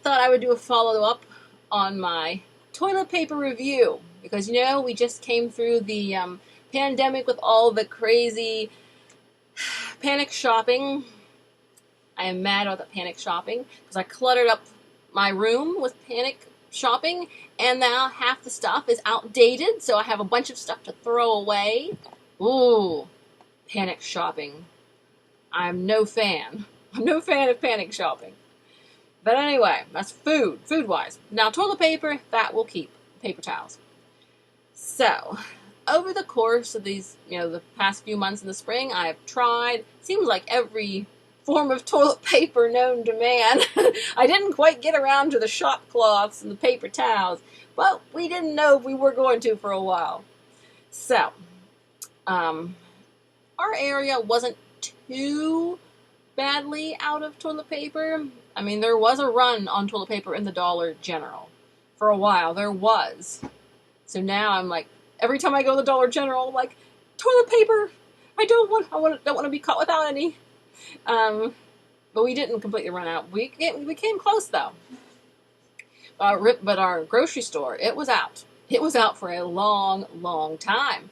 thought I would do a follow-up on my toilet paper review because, you know, we just came through the pandemic with all the crazy panic shopping. I am mad about the panic shopping because I cluttered up my room with panic shopping, and now half the stuff is outdated, so I have a bunch of stuff to throw away. Ooh, panic shopping. I'm no fan. I'm no fan of panic shopping. But anyway, that's food-wise. Now, toilet paper, that will keep. Paper towels. So, over the course of these, the past few months in the spring, I have tried, seems like every form of toilet paper known to man. I didn't quite get around to the shop cloths and the paper towels, but we didn't know if we were going to for a while. So, our area wasn't too badly out of toilet paper. I mean, there was a run on toilet paper in the Dollar General. For a while, there was. So now I'm like, every time I go to the Dollar General, I'm like, toilet paper! I don't want to be caught without any. But we didn't completely run out. We came close, though. But our grocery store, it was out. It was out for a long, long time.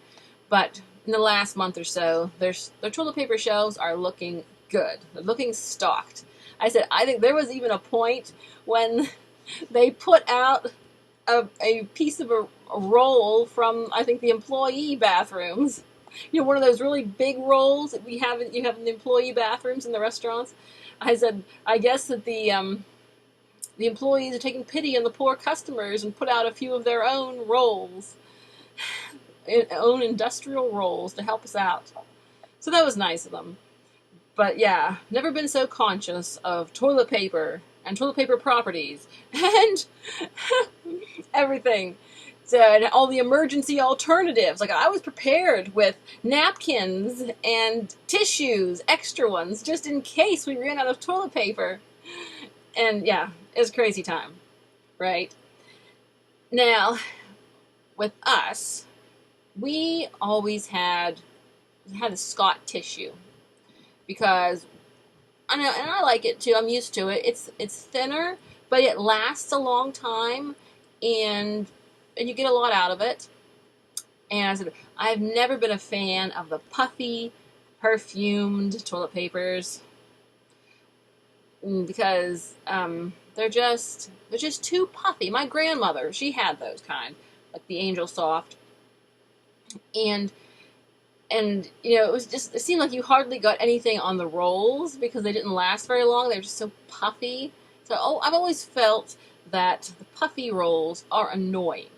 But in the last month or so, their toilet paper shelves are looking good. They're looking stocked. I think there was even a point when they put out a piece of a roll from, I think, the employee bathrooms. You know, one of those really big rolls that you have in the employee bathrooms in the restaurants. I said, I guess that the employees are taking pity on the poor customers and put out a few of their own rolls, own industrial rolls to help us out. So that was nice of them. But yeah, never been so conscious of toilet paper and toilet paper properties and everything. So, and all the emergency alternatives. Like, I was prepared with napkins and tissues, extra ones, just in case we ran out of toilet paper. And yeah, it was a crazy time, right? Now, with us, we always had a Scott tissue. Because, I know, and I like it too, I'm used to it. It's thinner, but it lasts a long time, and you get a lot out of it. And I said, I've never been a fan of the puffy, perfumed toilet papers because they're just too puffy. My grandmother, she had those kind, like the Angel Soft, and it seemed like you hardly got anything on the rolls because they didn't last very long. They were just so puffy. So I've always felt that the puffy rolls are annoying.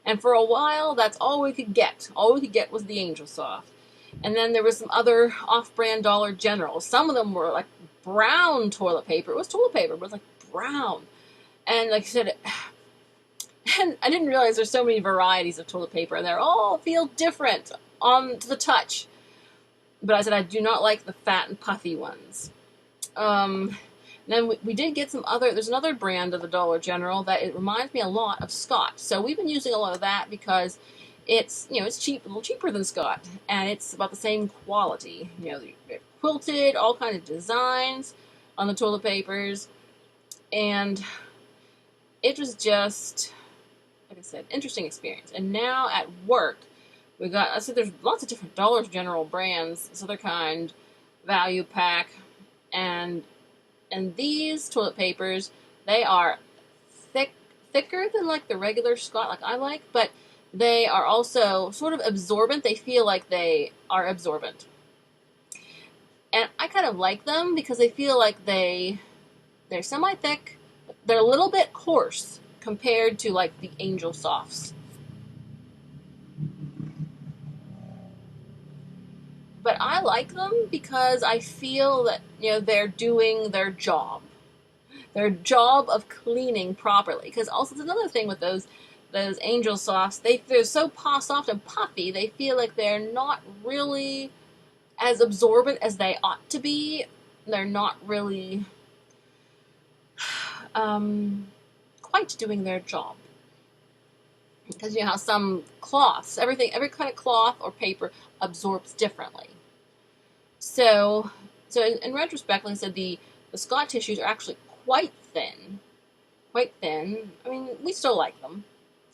And for a while, that's all we could get. All we could get was the Angel Soft. And then there was some other off-brand Dollar General. Some of them were like brown toilet paper. It was toilet paper, but it was like brown. And like I said, and I didn't realize there's so many varieties of toilet paper, and they all feel different on the touch. But I said I do not like the fat and puffy ones. Then we did get there's another brand of the Dollar General that it reminds me a lot of Scott. So we've been using a lot of that because it's cheap, a little cheaper than Scott, and it's about the same quality. They're quilted, all kinds of designs on the toilet papers, and it was just, like I said, interesting experience. And now at work, there's lots of different Dollar General brands, this other kind, value pack, and these toilet papers, they are thicker than like the regular Scott, like I like, but they are also sort of absorbent. They feel like they are absorbent. And I kind of like them because they feel like they're semi-thick. They're a little bit coarse compared to like the Angel Softs. But I like them because I feel that, they're doing their job of cleaning properly. Because also, it's another thing with those Angel Softs, they're so soft and puffy, they feel like they're not really as absorbent as they ought to be. They're not really quite doing their job. Because you know how some cloths, every kind of cloth or paper absorbs differently. So in retrospect, like I said, the Scott tissues are actually quite thin, quite thin. I mean, we still like them.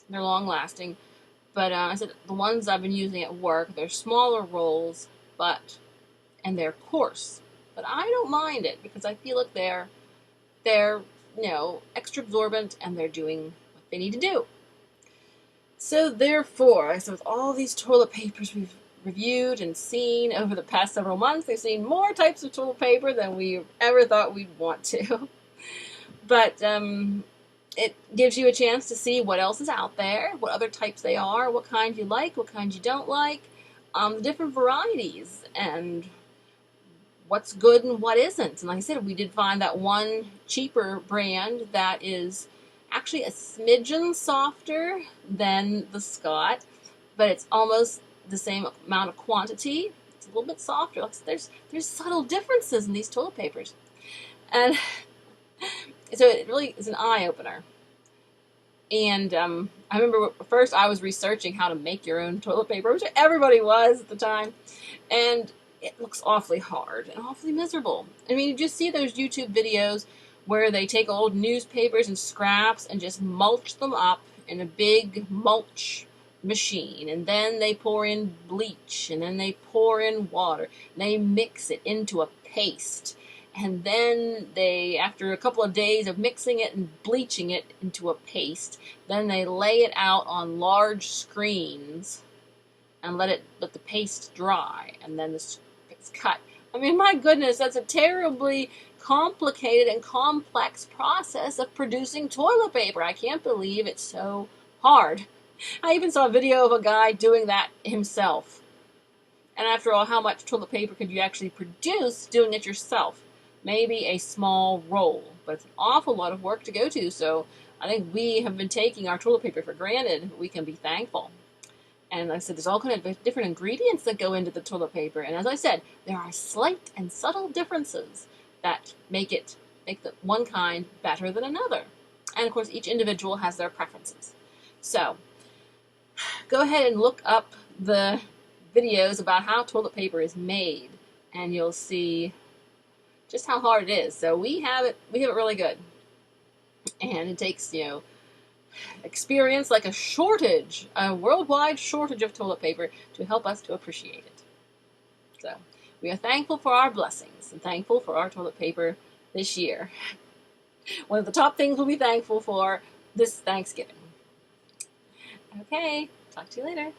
They're long lasting. But I said the ones I've been using at work, they're smaller rolls, and they're coarse. But I don't mind it because I feel like they're extra absorbent and they're doing what they need to do. So therefore, I said with all these toilet papers we've reviewed and seen over the past several months, we've seen more types of toilet paper than we ever thought we'd want to. But it gives you a chance to see what else is out there, what other types they are, what kind you like, what kind you don't like, the different varieties, and what's good and what isn't. And like I said, we did find that one cheaper brand that is actually a smidgen softer than the Scott, but it's almost the same amount of quantity. It's a little bit softer. There's subtle differences in these toilet papers. And so it really is an eye-opener. And I remember first I was researching how to make your own toilet paper, which everybody was at the time. And it looks awfully hard and awfully miserable. I mean, you just see those YouTube videos where they take old newspapers and scraps and just mulch them up in a big mulch machine. And then they pour in bleach, and then they pour in water, and they mix it into a paste. And then they, after a couple of days of mixing it and bleaching it into a paste, then they lay it out on large screens and let the paste dry, and then it's cut. I mean, my goodness, that's a terribly complicated and complex process of producing toilet paper. I can't believe it's so hard. I even saw a video of a guy doing that himself. And after all, how much toilet paper could you actually produce doing it yourself? Maybe a small roll, but it's an awful lot of work to go to, so I think we have been taking our toilet paper for granted. We can be thankful. And like I said, there's all kinds of different ingredients that go into the toilet paper. And as I said, there are slight and subtle differences that make the one kind better than another. And of course, each individual has their preferences. So go ahead and look up the videos about how toilet paper is made, and you'll see just how hard it is. So we have it really good. And it takes, experience like a worldwide shortage of toilet paper to help us to appreciate it. So we are thankful for our blessings and thankful for our toilet paper this year. One of the top things we'll be thankful for this Thanksgiving. Okay, talk to you later.